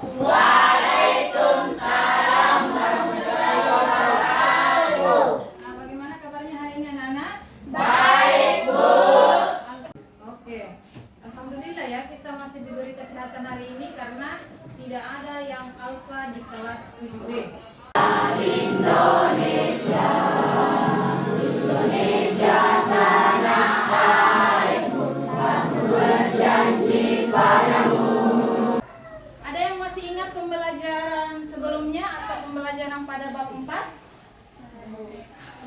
Waalaikumsalam warahmatullahi wabarakatuh. Nah, bagaimana kabarnya hari ini anak-anak? Baik, Bu. Oke. Alhamdulillah ya, kita masih diberi kesehatan hari ini karena tidak ada yang alfa di kelas 7B. Indonesia, Indonesia tanah airmu, aku berjanji padamu. Ada yang masih ingat pembelajaran sebelumnya atau pembelajaran pada bab 4?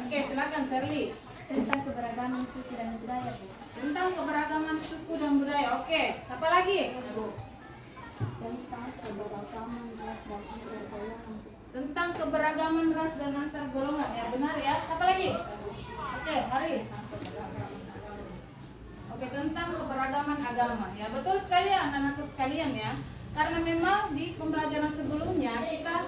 Oke, silakan Ferli. Tentang keberagaman suku dan budaya, Bu. Tentang keberagaman suku dan budaya. Oke, apa lagi? Tentang keberagaman ras dan antar golongan. Tentang keberagaman ras dan antar golongan. Ya, benar ya. Siapa lagi? Oke, Haris. Oke, tentang keberagaman agama. Ya, betul sekali anak-anakku sekalian ya. Karena memang di pembelajaran sebelumnya kita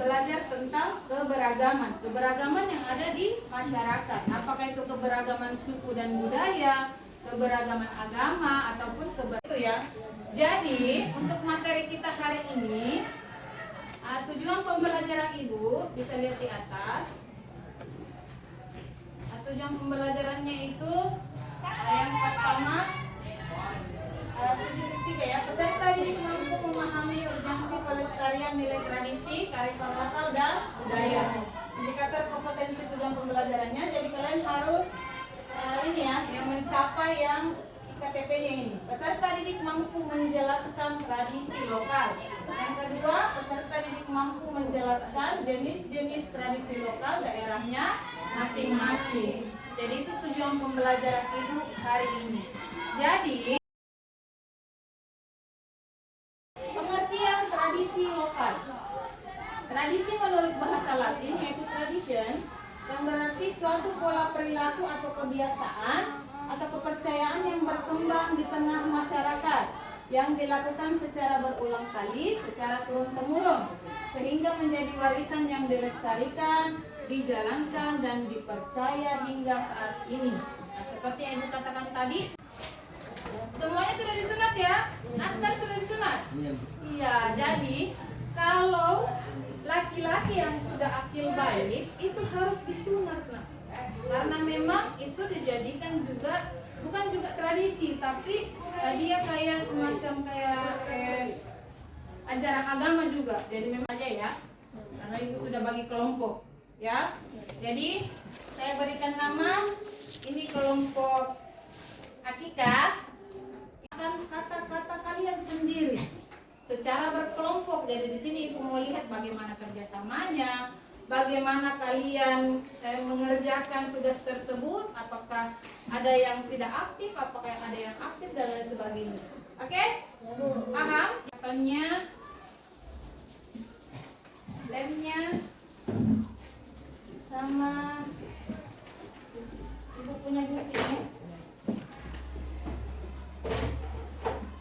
belajar tentang keberagaman yang ada di masyarakat. Apakah itu keberagaman suku dan budaya, keberagaman agama ataupun itu ya. Jadi untuk materi kita hari ini, tujuan pembelajaran Ibu bisa lihat di atas. Tujuan pembelajarannya itu yang pertama 7.3 ya, peserta didik mampu memahami urgensi pelestarian nilai tradisi, kearifan lokal dan budaya. Indikator kompetensi tujuan pembelajarannya, jadi kalian harus ini ya, yang mencapai yang IKTP-nya ini. Peserta didik mampu menjelaskan tradisi lokal. Yang kedua, peserta didik mampu menjelaskan jenis-jenis tradisi lokal daerahnya masing-masing. Jadi itu tujuan pembelajaran Ibu hari ini. Jadi pengertian tradisi lokal. Tradisi menurut bahasa Latin yaitu tradition, yang berarti suatu pola perilaku atau kebiasaan atau kepercayaan yang berkembang di tengah masyarakat yang dilakukan secara berulang kali, secara turun-temurun, sehingga menjadi warisan yang dilestarikan, dijalankan, dan dipercaya hingga saat ini. Nah, seperti yang Ibu katakan tadi, semuanya sudah disunat ya? Nastar sudah disunat? Iya, jadi kalau laki-laki yang sudah akil balik itu harus disunat, nah. Karena memang itu dijadikan juga bukan juga tradisi, tapi dia kayak semacam kayak ajaran agama juga. Jadi memang aja ya, karena Ibu sudah bagi kelompok ya. Jadi saya berikan nama ini kelompok akikah. Kata-kata kalian sendiri secara berkelompok. Jadi di sini Ibu mau lihat bagaimana kerjasamanya, bagaimana kalian mengerjakan tugas tersebut, apakah ada yang tidak aktif, apakah ada yang aktif dan lain sebagainya. Oke? Paham? Katanya lemnya sama Ibu punya gunting.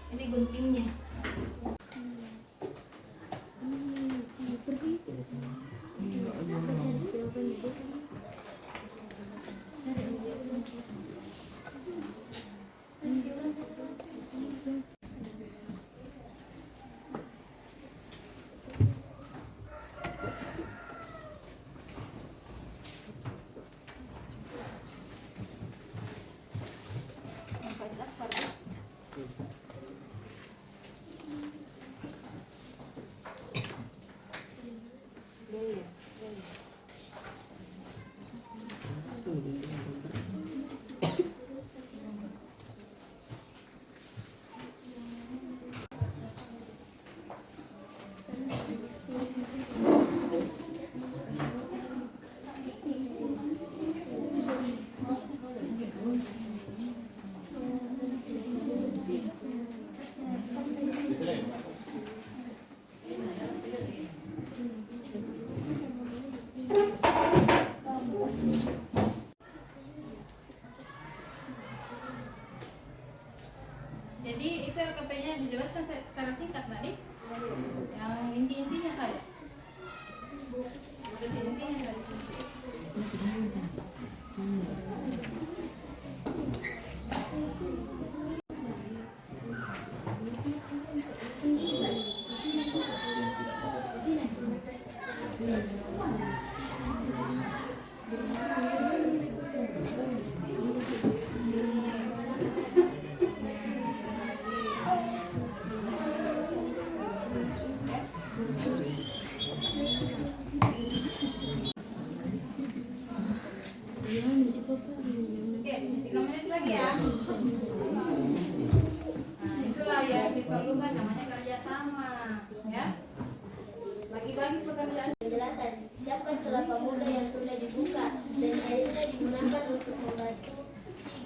Ini guntingnya. Jadi itu LKP-nya dijelaskan secara singkat tadi. Yang inti-intinya saja. Intinya saja. diperlukan namanya kerjasama, ya. Bagi-bagi pekerjaan. Penjelasan, siapkan kelapa muda yang sudah dibuka dan airnya digunakan untuk membasuh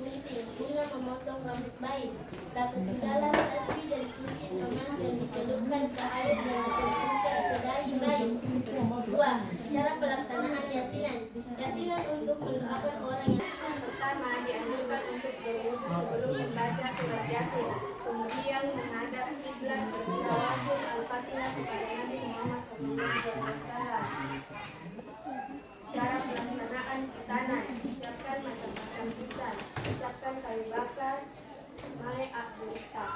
gunting hingga memotong rambut bayi. Lakukanlah tasbih dan cincin emas yang dicelupkan ke air dan diselipkan ke dahi bayi. 2. Cara pelaksanaan yasinan. Yasinan untuk mendoakan orang yang pertama dianjurkan untuk berwudu sebelum membaca surat Yasin, kemudian menghadap kiblat dan membawakan Al-Fatihah kepada Nabi Muhammad SAW. Cara pelaksanaan khitanan. Siapkan macam-macam pisang, siapkan kayu bakar, male akikah.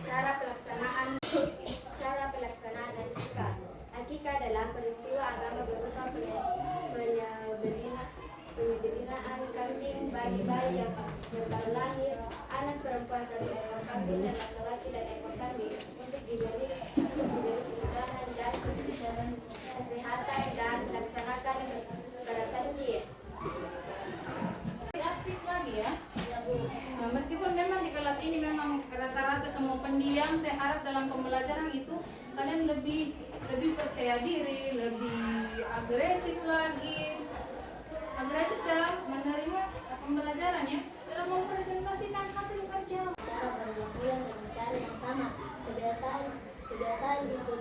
Cara pelaksanaan akikah. Akikah adalah peristiwa agama berupa penyembelihan kambing bagi bayi yang baru lahir, anak perempuan 1 ekor kambing dan laki-laki dan ekor kambing untuk diberi tunjangan dan kesehatan dan melaksanakan kekerasan. Aktif lagi ya. Nah, meskipun memang di kelas ini memang rata-rata semua pendiam, saya harap dalam pembelajaran itu kalian lebih percaya diri, lebih agresif lagi. Agresif dalam menerima pembelajaran ya, dalam mempresentasikan hasil kerja. Cara berlakuan dengan cara yang sama. Kebiasaan itu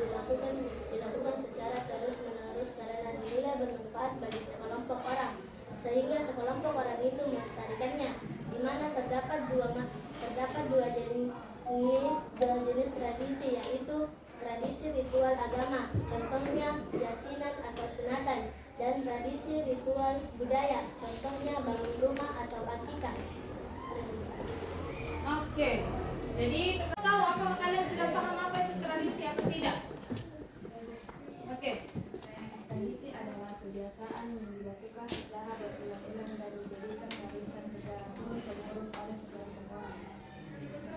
dilakukan secara terus-menerus karena dinilai bermanfaat bagi sekelompok orang, sehingga sekelompok orang itu melestarikannya. Di mana terdapat dua jenis tradisi, yaitu tradisi ritual agama, contohnya yasinan atau sunatan, dan tradisi ritual budaya, contohnya bangun rumah atau akikah. Oke. Jadi tahu apakah kalian sudah paham apa itu tradisi atau tidak? Oke. Tradisi adalah kebiasaan yang dilakukan secara berulang-ulang dan dijadikan warisan sejarah turun-temurun pada sebagian orang.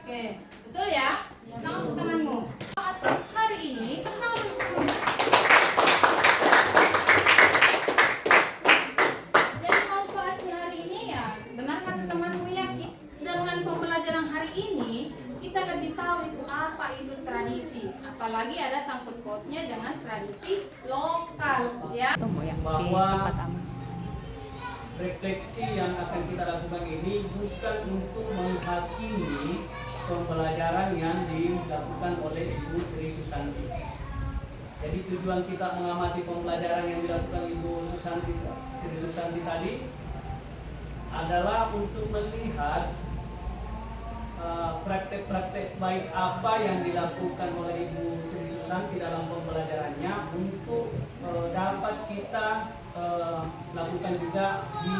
Oke, betul ya? Tepuk tanganmu. Hari ini jadi manfaat hari ini ya, benar kata temanmu yakin. Dengan pembelajaran hari ini kita lebih tahu itu apa itu tradisi. Apalagi ada sangkut pautnya dengan tradisi lokal, ya. Bahwa refleksi yang akan kita lakukan ini bukan untuk menghakimi pembelajaran yang dilakukan oleh Ibu Sri Susanti. Jadi tujuan kita mengamati pembelajaran yang dilakukan Ibu Sri Susanti tadi adalah untuk melihat praktek-praktek baik apa yang dilakukan oleh Ibu Sri Susanti dalam pembelajarannya untuk dapat kita lakukan juga di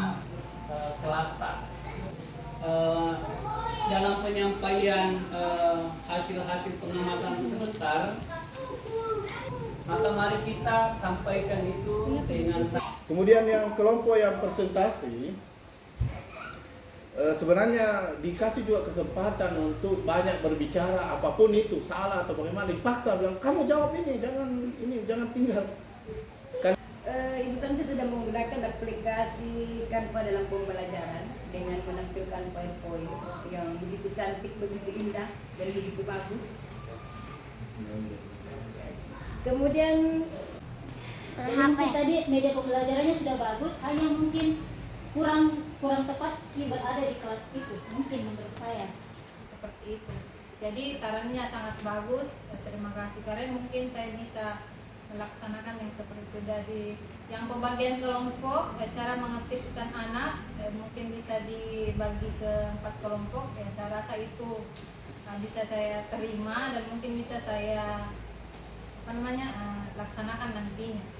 kelas tak. Dalam penyampaian hasil-hasil pengamatan sebentar, maka mari kita sampaikan itu dengan. Kemudian yang kelompok yang presentasi sebenarnya dikasih juga kesempatan untuk banyak berbicara, apapun itu salah atau bagaimana, dipaksa bilang kamu jawab ini jangan tinggal. Ibu Santi sudah menggunakan aplikasi Canva dalam pembelajaran dengan menampilkan PowerPoint yang begitu cantik, begitu indah, dan begitu bagus. Kemudian Mungkin tadi media pembelajarannya sudah bagus, hanya mungkin kurang tepat berada di kelas itu, mungkin menurut saya. Seperti itu. Jadi sarannya sangat bagus. Terima kasih karena mungkin saya bisa melaksanakan yang seperti itu dari yang pembagian kelompok, cara mengaktifkan anak, mungkin bisa dibagi ke 4 kelompok. Ya, saya rasa itu bisa saya terima dan mungkin bisa saya laksanakan nantinya.